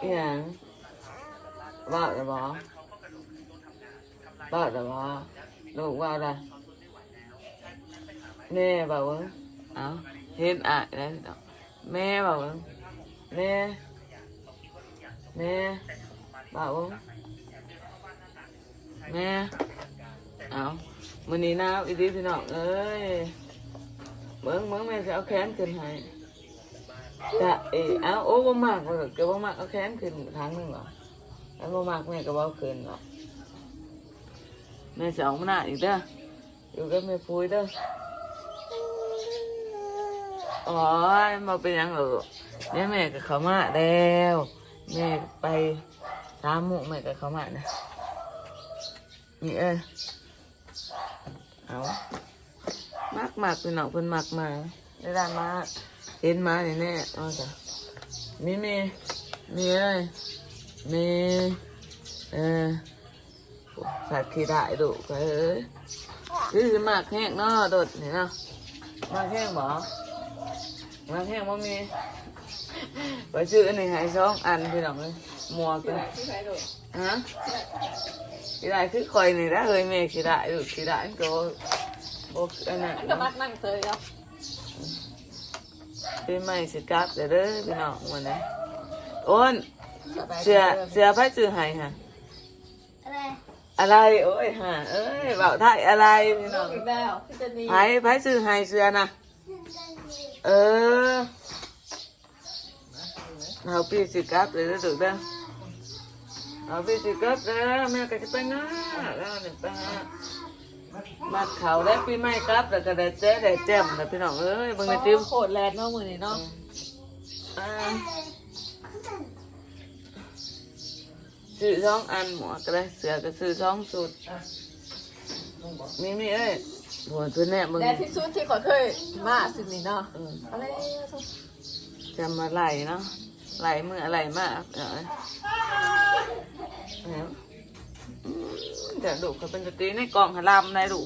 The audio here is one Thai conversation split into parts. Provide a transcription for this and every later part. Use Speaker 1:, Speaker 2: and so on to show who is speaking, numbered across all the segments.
Speaker 1: อย่างบ้าหรือเปล่าบ้าหรือเปล่าลูกว่าอะไรแม่บอกว่าเอาเห็นอ่ะได้แม่บอกว่าแม่บอกว่าแม่เอาวันนี้น้าอีดีพี่น้องเอ้ยเบิ้งแม่จะเอาแขนขึ้นให้จะเอาโอ้บ่มากเลยก็บ่มากเอาแขนขึ้นครั้งหนึ่งหรอแล้วบ่มากแม่ก็บ่ขึ้นหรอกแม่จะออกมาหน้าอีกเด้ออยู่กับแม่ปุ้ยเด้ออ๋อมาเป็นยังหรอเนี่ยแม่ก็เข้ามาแล้วแม่ไป3 โมงแม่ก็เข้ามานะนี่เอามากเป็นหนอกเป็นมากมาได้มาเห็นมาเนี่ยแน่เอาจ้ะมีอะไรสัตว์ขี้ได้ดุไปคือมากแห้งเนาะโดดเห็นเนาะมากแห้งบ่มากแห้งบ่มีไปซื้ออันนี้ให้2 อันพี่น้องเลยมัวกันฮะขี้ได้คือคอยนี่ได้เลยแม่ขี้ได้ดุขี้ได้ก็บ่อันนั้น
Speaker 2: ก็มักนั่งเฉยแล้ว
Speaker 1: เป็นไม่สิกลับเด้อพี่น้องวันนี้โอนเสียไพ่ซื้อให้ฮะอะไรโอ้ยฮะเอ้ยเบาไทยอะไรพี่น้อง
Speaker 2: อีกแล้วพี่จะดี
Speaker 1: ไพ่ซื้อให้เสือนะเอาพี่สิกลับเลยเด้อถูกเด้อเอาพี่สิกลับเด้อแม่ก็จะไปนะแล้วเนี่ยไปหามาเขาได้ปีใหม่ครับแล้วก็ได้แจ่มนะพี่น้องเอ้ยบางทีจิ้ม
Speaker 2: โคตรแลนเนาะมือนี่เนาะ
Speaker 1: ซื้อ2 อันหมวกก็ได้เสือก็ซื้อ2 ชุดมีเอ้ยหัวตัวแน่มึง
Speaker 2: แต่ที่สุดที่ขอเคยมาสินี่เนาะอะไร
Speaker 1: จำมาไหลเนาะไหลมืออะไรมากจะดุเขาเป็นสตรีในกล่องหลามในดุ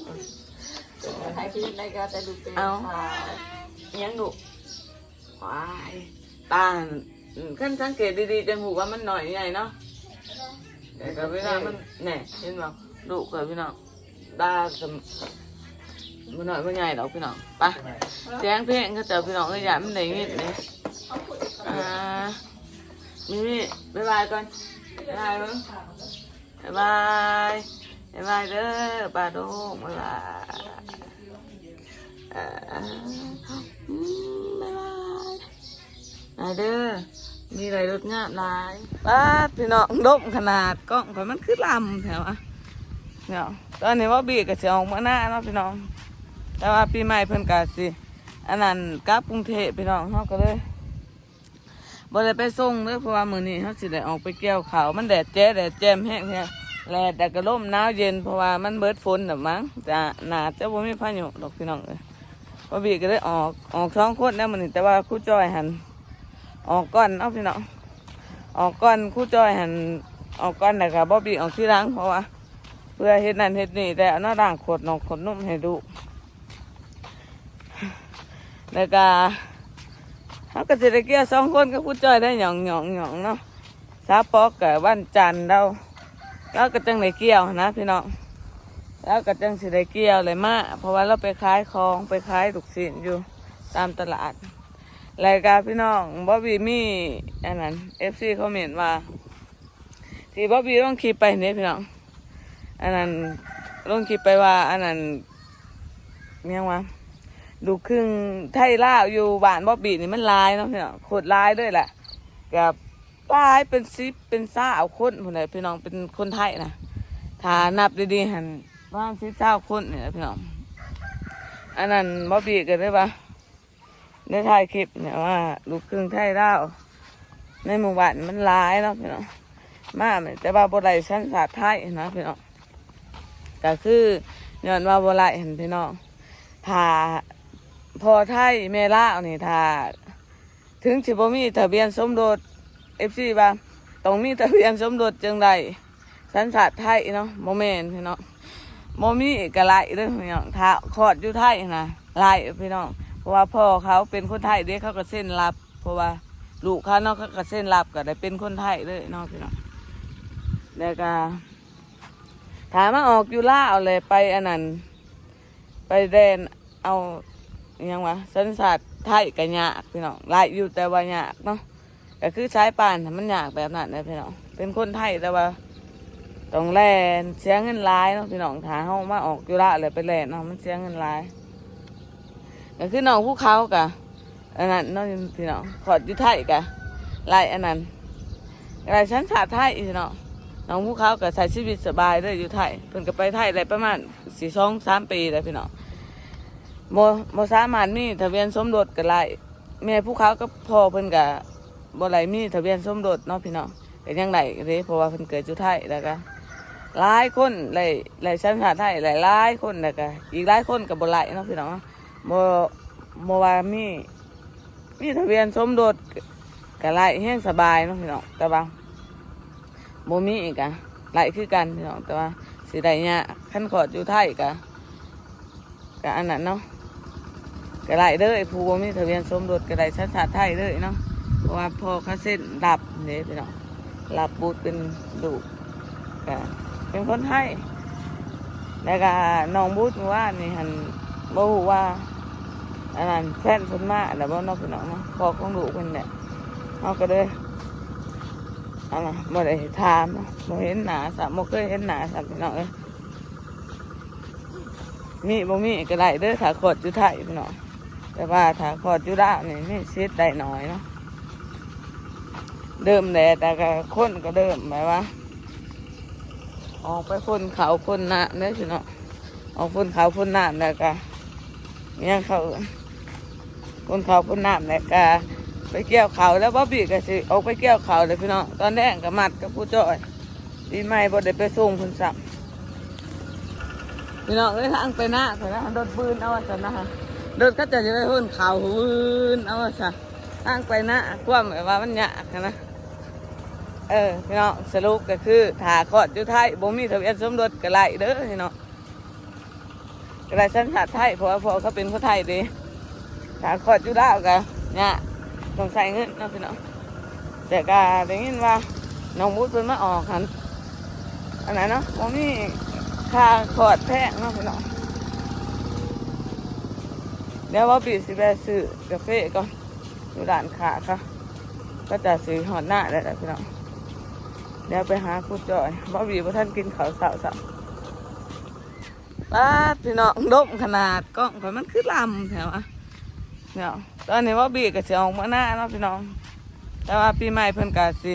Speaker 2: ใครชีวิตในก็แต่ดูเป็น
Speaker 1: ยังดุวายตาขั้นสังเกตดีๆจะหูว่ามันหน่อยใหญ่เนาะแต่กับเวลามันแน่เห็นบ่ดุกับพี่น้องตามันหน่อยมันใหญ่ดอกพี่น้องไปเสียงเพลงเขาเจอพี่น้องเลยอยากมันไหนนิดเนี่ยมีบ๊ายบายก่อนบ๊ายบายมึงบ๊ายบายเด้อป้าโดงบ๊ายบายบ๊ายบายเด้อมีอะไรรถงามลายป้าพี่น้องดมขนาดกล้องข่อยมันคือลำแถวอ่ะเนาะตอนนี้ว่าบีกับเสียงมาหน้าเนาะพี่น้องแต่ว่าปีใหม่เพิ่นกาสิอันนั้นกลับกรุงเทพพี่น้องเขาก็เลยบ่ได้ไปส่งเด้อเพราะว่ามื้อนี้เขาสิได้ออกไปเกี่ยวข้าวมันแดดแจ่มแห้งแท้แลดแต่ก็ลมหนาวเย็นเพราะว่ามันเบิดฝนน่ะมั้งจะน่าจะบ่มีพายุดอกพี่น้องเอ้ยบ่บีก็ได้ออก2 คนแล้วมื้อนี้แต่ว่าครูจ้อยหันออกก่อนเอาพี่น้องออกก่อนครูจ้อยหันออกก่อนแล้วก็บ่บีออกทีหลังเพราะว่าเพื่อเฮ็ดนั่นเฮ็ดนี่แต่เอาหน้าด่างขดนอกขดนุ่มให้ดูแล้วก็เขาก็จะได้เกี่ยว2 คนก็ครูจ้อยได้หย่องเนาะซาปอกกับวันจันทร์แล้วก็จังได้เกี่ยวนะพี่น้องแล้วก็จังสิได้เกี่ยวเลยมาเพราะว่าเราไปขายของไปขายลูกชิ้นอยู่ตามตลาดรายการพี่น้องบ๊อบบี้มีอันนั้น FC เขาเมนว่าที่บ๊อบบี้ต้องคลิปไปเนี่ยพี่น้องอันนั้นต้องคลิปไปว่าอันนั้นยังว่าดูครึ่งไทยลาวอยู่บ้านบ๊อบบี้นี่มันลายเนาะพี่น้องโคตรลายด้วยแหละกับลายเป็น10 เป็น20 คนคนไหนพี่น้องเป็นคนไทยนะถ้านับดีๆหันบ้าน10 20 คนเนี่ยพี่น้องอันนั้นบ๊อบบี้กันได้ปะได้ถ่ายคลิปเนี่ยว่าลูกครึ่งไทยลาวในหมู่บ้านมันร้ายเนาะพี่น้องมาแต่ว่าโบราณชั้นศาสตร์ไทยนะพี่น้องก็คือย้อนว่าโบราณเห็นพี่น้องถ้าพอไทยแม่ลาวนี่ถ้าถึงสิบ่มีทะเบียนสมรส FC บ้างต้องมีทะเบียนสมรสจังใดสัญชาติไทยเนาะโมเมนพี่น้องโมมีกะไรเด้อพี่น้องถ้าคลอดอยู่ไทยนะไรพี่น้องเพราะว่าพ่อเขาเป็นคนไทยเด็กเขาก็เส้นรับเพราะว่า ลูกเขาเนาะเขาก็เส้นรับก็ได้เป็นคนไทยเลยเนาะพี่น้องแล้วก็ถามมาออกอยู่ล่าเอาเลยไปอันนั้นไปแดนเอาอิหยังวะสัญชาติไทยก็ยากพี่น้องหลายอยู่แต่ว่ายากเนาะก็คือใช้ป่านมันยากแบบนั้นเลยพี่น้องเป็นคนไทยแต่ว่าต้องแลนเสียเงินหลายเนาะพี่น้องถ้าเฮามาออกอยู่ล่าเลยไปแลนเนาะมันเสียเงินหลายก็คือน้องผู้เขากะอันนั้นเนาะพี่น้องขอดอยู่ไทยกะหลายอันนั้นหลายสัญชาติไทยพี่น้องน้องผู้เขาก็ใช้ชีวิตสบายเลยอยู่ไทยเพิ่นก็ไปไทยได้ประมาณ2-3 ปีแล้วพี่น้องโมสามารถมีทะเบียนสมรสกันไรแม่ผู้เขาก็พ่อเพิ่นก็บ่ไหลมีทะเบียนสมรสเนาะพี่น้องก็ยังไหลเลยเพราะว่าเพิ่นเกิดอยู่ไทยแล้วก็หลายคนหลายสัญชาติไทยหลายคนแล้วก็อีกหลายคนก็บ่ไหลเนาะพี่น้องบ่ว่ามีทะเบียนสมรสก็ไหลแห้งสบายเนาะพี่น้องแต่ว่าบ่มีอีกอะไหลคือกันพี่น้องแต่ว่าสิได้ยากคันขอดอยู่ไทยก็อันนั้นเนาะก็ได้เด้อผู้บ่มีทะเบียนสมรสก็ได้สัญชาติไทยเด้อเนาะเพราะว่าพ่อเขาเส้นรับนี่พี่น้องรับบุตรเป็นลูกก็เป็นคนไทยแล้วก็น้องบุตรว่านี่หันบ่ฮู้ว่าอันนั้นแฟนเพิ่นมาแล้วบ่เนาะพี่น้องเนาะพ่อของลูกเพิ่นเนี่ยเฮาก็เลยอันน่ะบ่ได้ถามเนาะบ่เห็นหน้าซ้ํบ่เคยเห็นหน้าซ้ํพี่น้องเอ้ยมีบ่มีก็ได้เด้อถ้าขอดอยู่ไทยพี่น้องแต่ว่าถ้าขอดอยู่ลาวนี่มีสิทธิ์ได้น้อยเนาะเดิมแหละแต่ก็คนก็เดิมหมายว่าออกไปพ่นเขาพ่นน้ำเด้อพี่น้องออกพ่นเขาพ่นน้ำแล้วก็ยังเขาพ่นเขาพ่นน้ำแล้วก็ไปเกี่ยวเขาแล้วบ๊อบบี้ก็สิออกไปเกี่ยวเขาเลยพี่น้องตอนแรกก็มัดกับผู้จ้อยปีใหม่บ่ได้ไปส่งพุ่นซ้ำพี่น้องเลยทางไปหน้าเขานะรถบืนเอาซะนะฮะรถก็จะไปพ่นเขาบืนเอาซะทางไปหน้ากว้างแบบว่ามันยากนะพี่น้องสรุปก็คือถ้าขอดอยู่ไทยบ่มีทะเบียนสมรสก็ไล่เด้อพี่น้องก็ไล่สัญชาติไทยเพราะว่าพ่อเขาเป็นคนไทยเด้ถ้าขอดอยู่ลาวก็เนี่ยต้องใส่เงินเนาะพี่น้องแต่ก็ได้ยินว่าน้องมุดเพิ่นมาออกหันอันไหนเนาะบ่มีค่าขอดแพงเนาะพี่น้องเดี๋ยวว่าปีสิไปซื้อกาแฟก่อนอยู่ร้านค้าค่ะก็จะซื้อหอดหน้าได้แหละพี่น้องเดี๋ยวไปหาครูจอยบ่บีบ่ท่านกินข้าวเช้าซะป้าพี่น้องดมขนาดกล้องข่อยมันคือลำแถวอ่ะเนี่ยตอนนี้บ่บีก็สิออกมาหน้าเนาะพี่น้องแต่ว่าปีใหม่เพิ่นก็สิ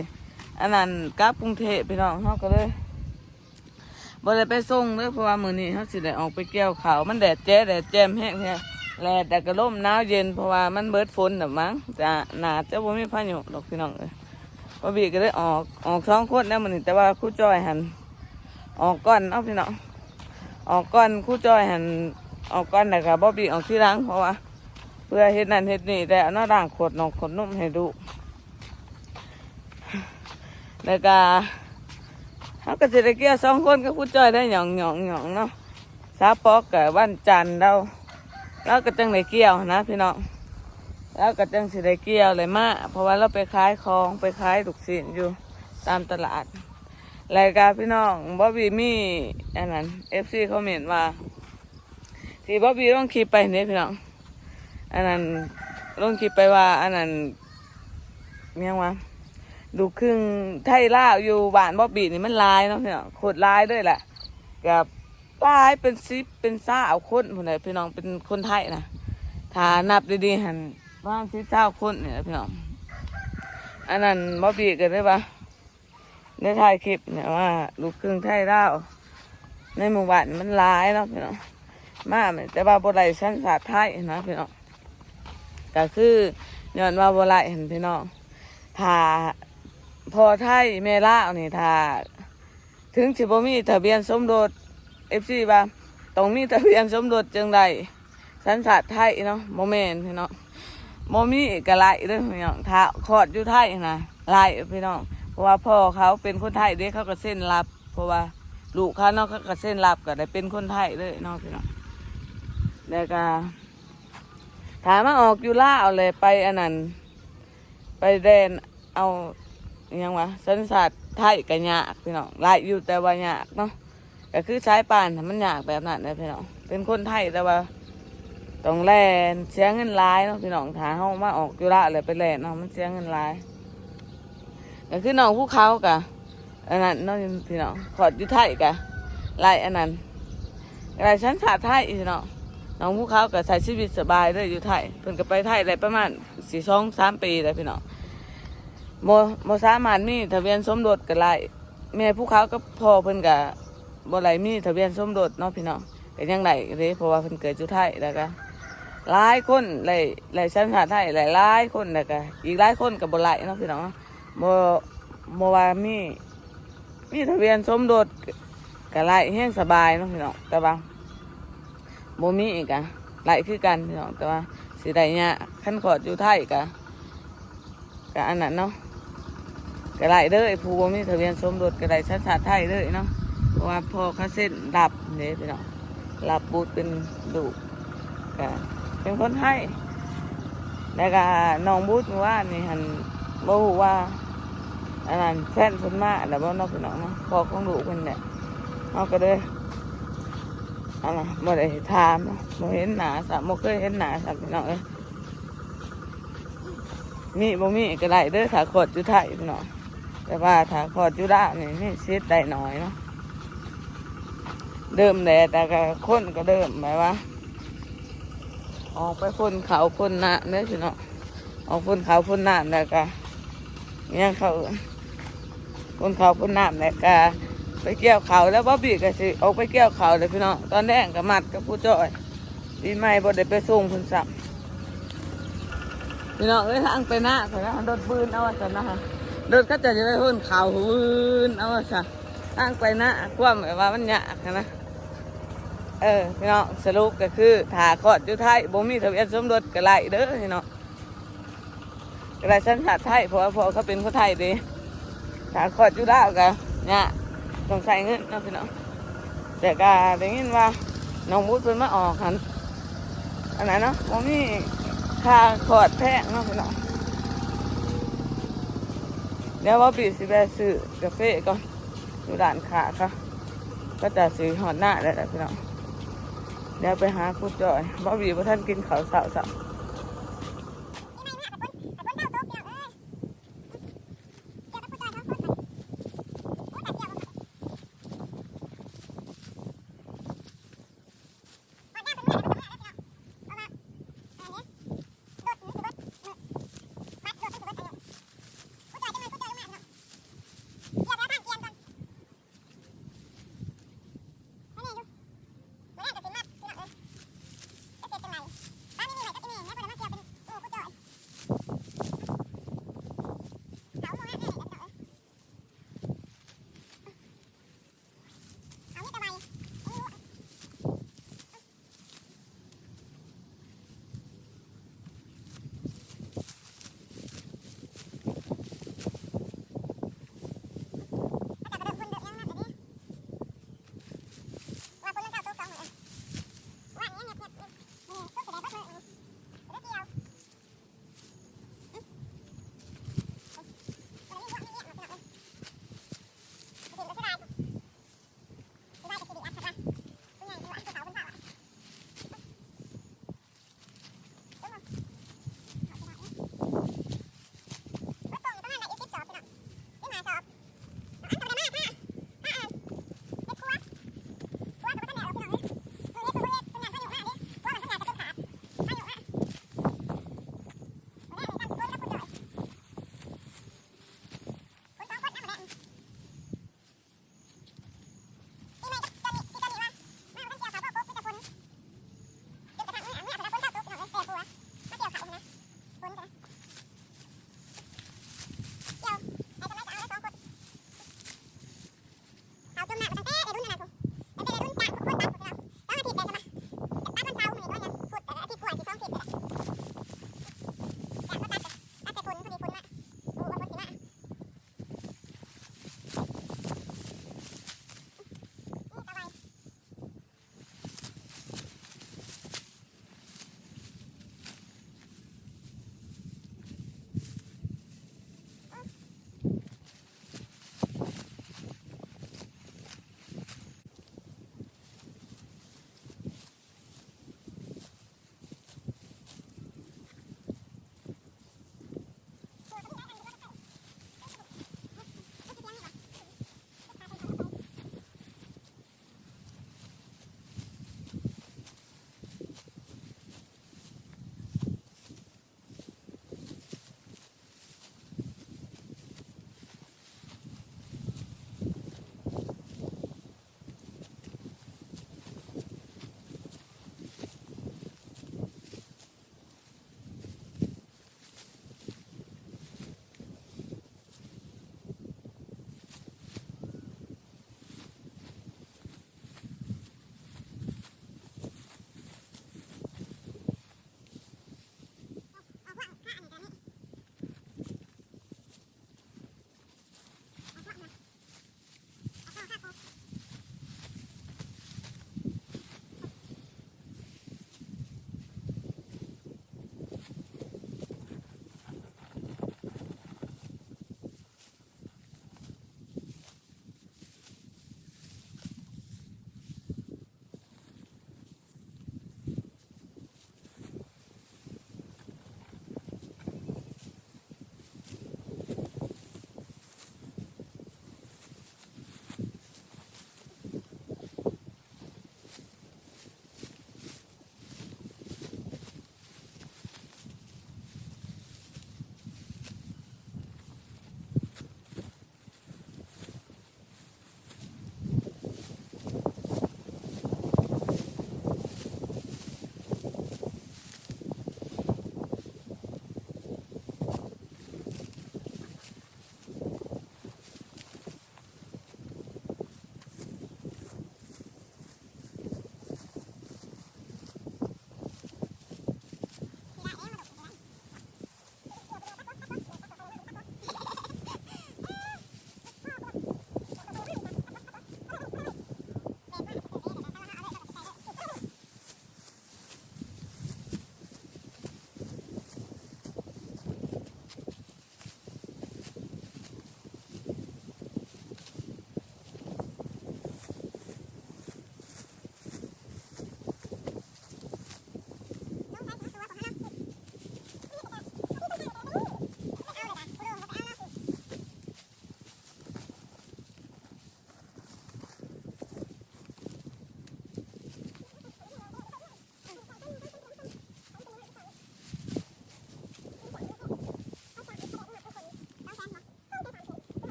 Speaker 1: อันนั้นกลับกรุงเทพพี่น้องเฮาก็เลยบ่ได้ไปส่งเด้อเพราะว่ามื้อนี้เฮาสิได้ออกไปเกี่ยวข้าวมันแดดแจ่มแห้งแท้แลแต่ก็ลมหนาวเย็นเพราะว่ามันเบิดฝนน่ะมั้งจะน่าจะบ่มีพายุดอกพี่น้องเอ้ยบ่บีก็เลยออก2 คนแล้วมื้อนี้แต่ว่าครูจอยหันออกก่อนเนาะพี่น้องออกก่อนครูจอยหันออกก่อนแล้วก็บ่บีออกทีหลังเพราะว่าเพื่อเฮ็ดนั่นเฮ็ดนี่แต่เอาน้าด่างขวดนอกขวดนุ่มให้ดูแล้วก็เขาก็จะได้เกี่ยว2 คนก็ครูจอยได้หยองเนาะสาปอกกับวันจันทร์แล้วก็จังได้เกี่ยวนะพี่น้องแล้วก็จังสิได้เกี่ยวเลยมาเพราะว่าเราไปขายของไปขายลูกชิ้นอยู่ตามตลาดรายการพี่น้องบ๊อบบี้มีอันนั้น FC เขาเมนว่าที่บ๊อบบี้ต้องขี่ไปเนี่ยพี่น้องอันนั้นลงคลิปไปว่าอันนั้นยังวะดูครึ่งไทยลาวอยู่บ้านบ๊อบบี้นี่มันลายเนาะพี่น้องโคตรลายด้วยแหละกับลายเป็น10เป็น20 คนคนไหนพี่น้องเป็นคนไทยนะถ้านับดีๆหันประมาณ10-20 คนเนี่ยพี่น้องอันนั้นบ๊อบบี้ก็ได้ปะได้ถ่ายคลิปเนี่ยว่าลูกครึ่งไทยลาวในหมู่บ้านมันลายเนาะพี่น้องมาแต่ว่าบ่ได้สัญชาติไทยนะพี่น้องก็คือย้อนว่าบ่ได้เห็นพี่น้องถ้าพ่อไทยแม่ลาวนี่ถ้าถึงสิบ่มีทะเบียนสมรส FC ว่าต้องมีทะเบียนสมรสจึงได้สัญชาติไทยเนาะบ่แม่นพี่น้องบ่มีก็หลายเด้อพี่น้องถ้าคลอดอยู่ไทยนะหลายพี่น้องเพราะว่าพ่อเขาเป็นคนไทยเด้เขาก็เซ็นรับเพราะว่าลูกเขาเนาะเขาก็เซ็นรับก็ได้เป็นคนไทยเลยเนาะพี่น้องแล้วก็ถามมาออกอยู่ล่าเอาเลยไปอันนั้น ไปแดนเอาอิหยังวะสัญชาติไทยก็ยากพี่น้องหลายอยู่แต่ว่ายากเนาะก็คือสายป่านน่ะมันยากแบบนั้นเลยพี่น้องเป็นคนไทยแต่ว่าต้องแลนเสียเงินหลายเนาะพี่น้องถ้าเฮามาออกจุฬาเลยไปแลนเนาะมันเสียเงินหลายก็คือน้องภูเขากะอันนั้นเนาะพี่น้องขอดอยู่ไทยกะหลายอันนั้นหลายสัญชาติไทยพี่น้องน้องภูเขาก็ใช้ชีวิตสบายเลยอยู่ไทยเพิ่นก็ไปไทยได้ประมาณ2-3 ปีแล้วพี่น้องโมสามารถมีทะเบียนสมรสกันไรแม่ภูเขาก็พ่อเพิ่นก็บ่ไหลมีทะเบียนสมรสเนาะพี่น้องก็ยังไหลเลยเพราะว่าเพิ่นเกิดอยู่ไทยแล้วก็หลายคนหลายสัญชาติไทยหลายคนแล้วก็อีกหลายคนก็บ่ไหลเนาะพี่น้องบ่ว่ามีทะเบียนสมรสก็ไหลแห้งสบายเนาะพี่น้องแต่ว่าบ่มีอีกอะไหลคือกันพี่น้องแต่ว่าสิได้ยากคันขอดอยู่ไทยก็อันนั้นเนาะก็ไหลเด้อผู้บ่มีทะเบียนสมรสก็ได้สัญชาติไทยเด้อเนาะเพราะว่าพ่อเขาเส้นรับนี่พี่น้องรับบุตรเป็นลูกก็เป็นคนไทยแล้วก็น้องบุตรเมื่อวานนี่หันบ่ฮู้ว่าอันนั้นแฟนเพิ่นมาแล้วบ่เนาะพี่น้องเนาะพ่อของลูกเพิ่นเนี่ยเฮาก็เลยอันน่ะบ่ได้ถามเนาะบ่เห็นหน้าซะบ่เคยเห็นหน้าซะพี่น้องเอ้ยมีบ่มีก็ได้เด้อถ้าขอดอยู่ไทยพี่น้องแต่ว่าถ้าขอดอยู่ลาวนี่มีสิทธิ์ได้น้อยเนาะเดิมแหละแต่ก็คนก็เดิมหมายว่าออกไปพ่นเขาพ่นน้ำเนี่ยพี่น้องออกพ่นเขาพ่นน้ำแล้วก็ยังเขาพ่นเขาพ่นน้ำแล้วก็ไปเกี่ยวเขาแล้วบ๊อบบี้ก็สิออกไปเกี่ยวเขาเลยพี่น้องตอนแรกก็มัดกับผู้จ้อยปีใหม่บ่ได้ไปส่งคนสับพี่น้องเอ้ยทางไปหน้าเขานะรถปืนเอาซะนะฮะรถก็จะไปพ่นเขาปืนเอาซะทางไปหน้ากว้างแบบว่ามันยากนะพี่น้องสรุปก็คือถ้าขอดอยู่ไทยบ่มีทะเบียนสมรสก็ไล่เด้อพี่น้องก็ไล่สัญชาติไทยเพราะว่าพ่อเขาเป็นคนไทยเด้ถ้าขอดอยู่ลาวก็เนี่ยต้องใส่เงินนะพี่น้องแต่ก็ได้ยินว่าน้องบุญเพิ่นมาออกหันอันไหนเนาะบ่มีค่าขอดแพงเนาะพี่น้องเดี๋ยวว่าปีสิไปซื้อกาแฟก่อนอยู่ร้านค้าค่ะก็จะซื้อหอดหน้าได้แหละพี่น้องเดี๋ยวไปหาครูจอยบ่บีบ่ท่านกินข้าวเช้า